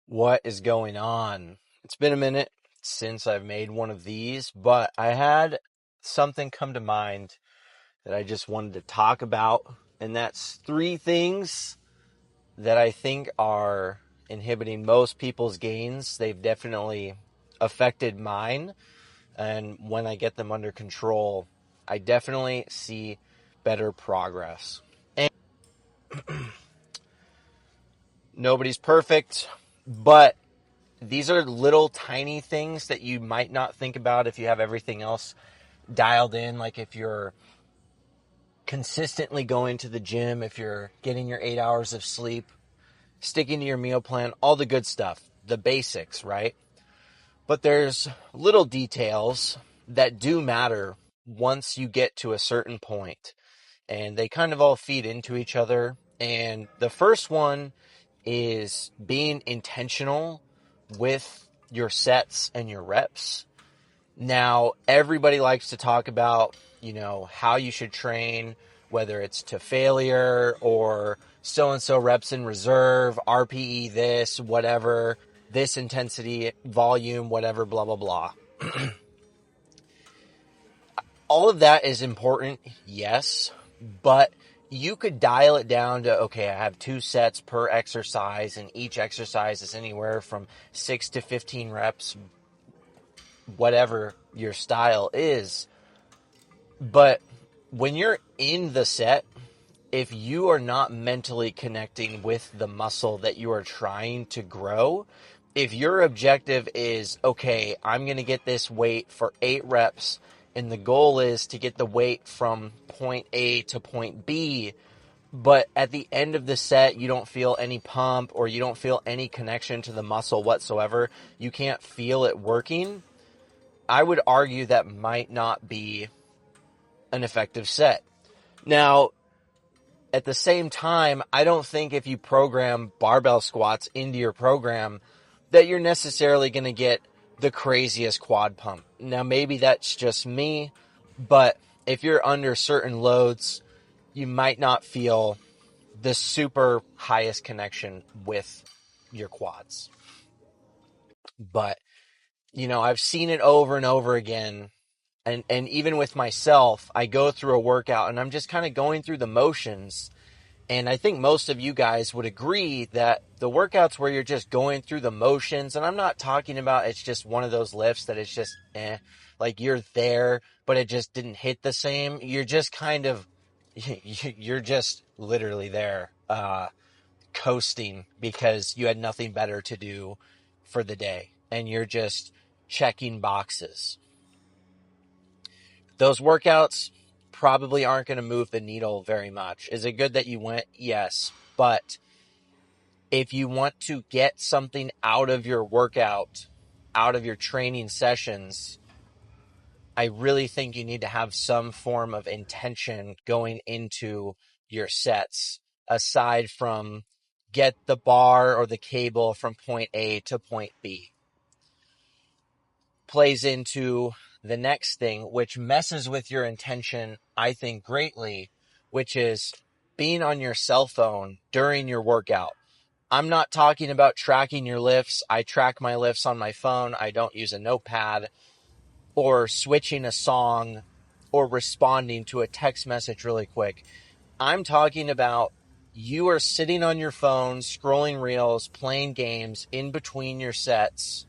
What is going on? It's been a minute since I've made one of these, but I had something come to mind that I just wanted to talk about, and that's three things that I think are inhibiting most people's gains. They've definitely affected mine, and when I get them under control, I definitely see better progress. And nobody's perfect, but these are little tiny things that you might not think about if you have everything else dialed in. Like if you're consistently going to the gym, if you're getting your 8 hours of sleep, sticking to your meal plan, all the good stuff, the basics, right? But there's little details that do matter once you get to a certain point, and they kind of all feed into each other. And the first one is being intentional with your sets and your reps. Now, everybody likes to talk about, how you should train, whether it's to failure or so-and-so reps in reserve, RPE this, whatever, this intensity, volume, whatever, blah, blah, blah. All of that is important, yes, but you could dial it down to, okay, I have 2 sets per exercise, and each exercise is anywhere from 6 to 15 reps, whatever your style is. But when you're in the set, if you are not mentally connecting with the muscle that you are trying to grow, if your objective is, okay, I'm going to get this weight for 8 reps, and the goal is to get the weight from point A to point B, but at the end of the set, you don't feel any pump or you don't feel any connection to the muscle whatsoever, you can't feel it working, I would argue that might not be an effective set. Now, at the same time, I don't think if you program barbell squats into your program that you're necessarily going to get the craziest quad pump. Now, maybe that's just me, but if you're under certain loads, you might not feel the super highest connection with your quads. But, I've seen it over and over again. And even with myself, I go through a workout and I'm just kind of going through the motions. And I think most of you guys would agree that the workouts where you're just going through the motions, and I'm not talking about it's just one of those lifts that it's just like you're there, but it just didn't hit the same. You're just kind of, you're just literally there, coasting because you had nothing better to do for the day. And you're just checking boxes. Those workouts probably aren't going to move the needle very much. Is it good that you went? Yes. But if you want to get something out of your workout, out of your training sessions, I really think you need to have some form of intention going into your sets, aside from get the bar or the cable from point A to point B. Plays into the next thing, which messes with your intention, I think, greatly, which is being on your cell phone during your workout. I'm not talking about tracking your lifts. I track my lifts on my phone. I don't use a notepad, or switching a song or responding to a text message really quick. I'm talking about you are sitting on your phone, scrolling reels, playing games in between your sets.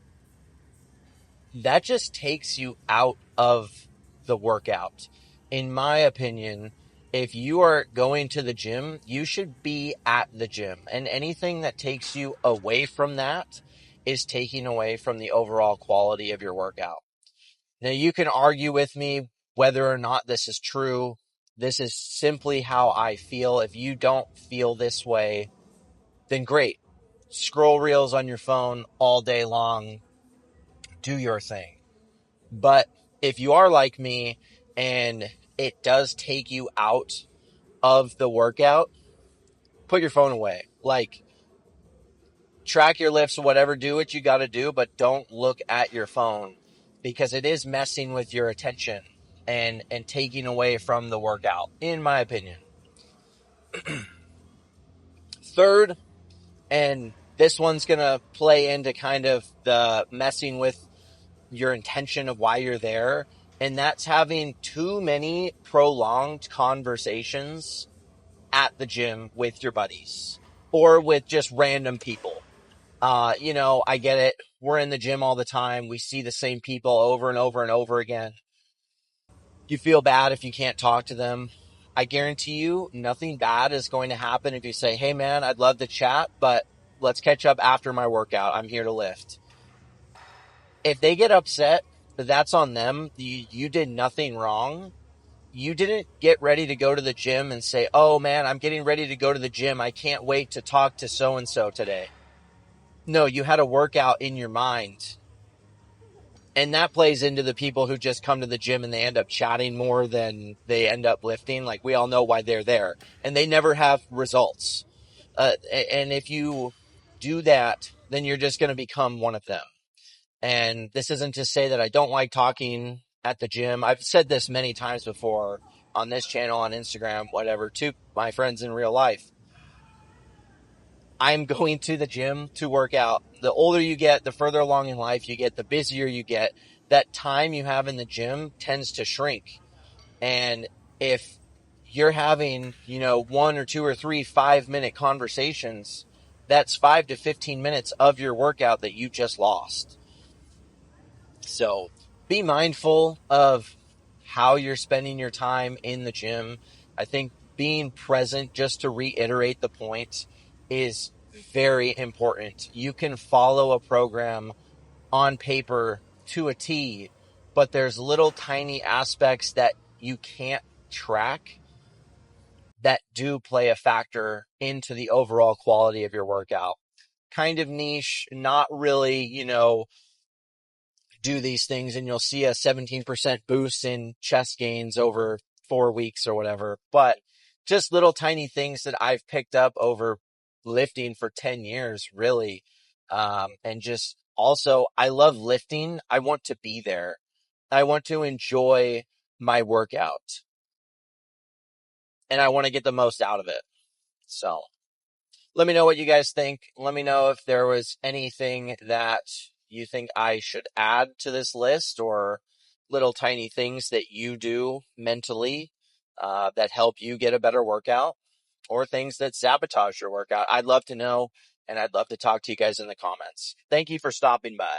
That just takes you out of the workout. In my opinion, if you are going to the gym, you should be at the gym. And anything that takes you away from that is taking away from the overall quality of your workout. Now, you can argue with me whether or not this is true. This is simply how I feel. If you don't feel this way, then great. Scroll reels on your phone all day long. Do your thing. But if you are like me and it does take you out of the workout, put your phone away. Like, track your lifts or whatever, do what you got to do, but don't look at your phone, because it is messing with your attention and taking away from the workout, in my opinion. Third, and This one's going to play into kind of the messing with your intention of why you're there. And that's having too many prolonged conversations at the gym with your buddies or with just random people. I get it. We're in the gym all the time. We see the same people over and over and over again. You feel bad if you can't talk to them. I guarantee you nothing bad is going to happen if you say, hey man, I'd love to chat, but let's catch up after my workout. I'm here to lift. If they get upset, that's on them. You did nothing wrong. You didn't get ready to go to the gym and say, oh man, I'm getting ready to go to the gym. I can't wait to talk to so-and-so today. No, you had a workout in your mind. And that plays into the people who just come to the gym and they end up chatting more than they end up lifting. Like, we all know why they're there and they never have results. And if you do that, then you're just going to become one of them. And this isn't to say that I don't like talking at the gym. I've said this many times before on this channel, on Instagram, whatever, to my friends in real life. I'm going to the gym to work out. The older you get, the further along in life you get, the busier you get. That time you have in the gym tends to shrink. And if you're having, 1 or 2 or 3 5-minute conversations, that's 5 to 15 minutes of your workout that you just lost. So be mindful of how you're spending your time in the gym. I think being present, just to reiterate the point, is very important. You can follow a program on paper to a T, but there's little tiny aspects that you can't track that do play a factor into the overall quality of your workout. Kind of niche, not really, do these things and you'll see a 17% boost in chest gains over 4 weeks or whatever. But just little tiny things that I've picked up over lifting for 10 years, really. And just also, I love lifting. I want to be there. I want to enjoy my workout and I want to get the most out of it. So let me know what you guys think. Let me know if there was anything that you think I should add to this list or little tiny things that you do mentally that help you get a better workout or things that sabotage your workout. I'd love to know, and I'd love to talk to you guys in the comments. Thank you for stopping by.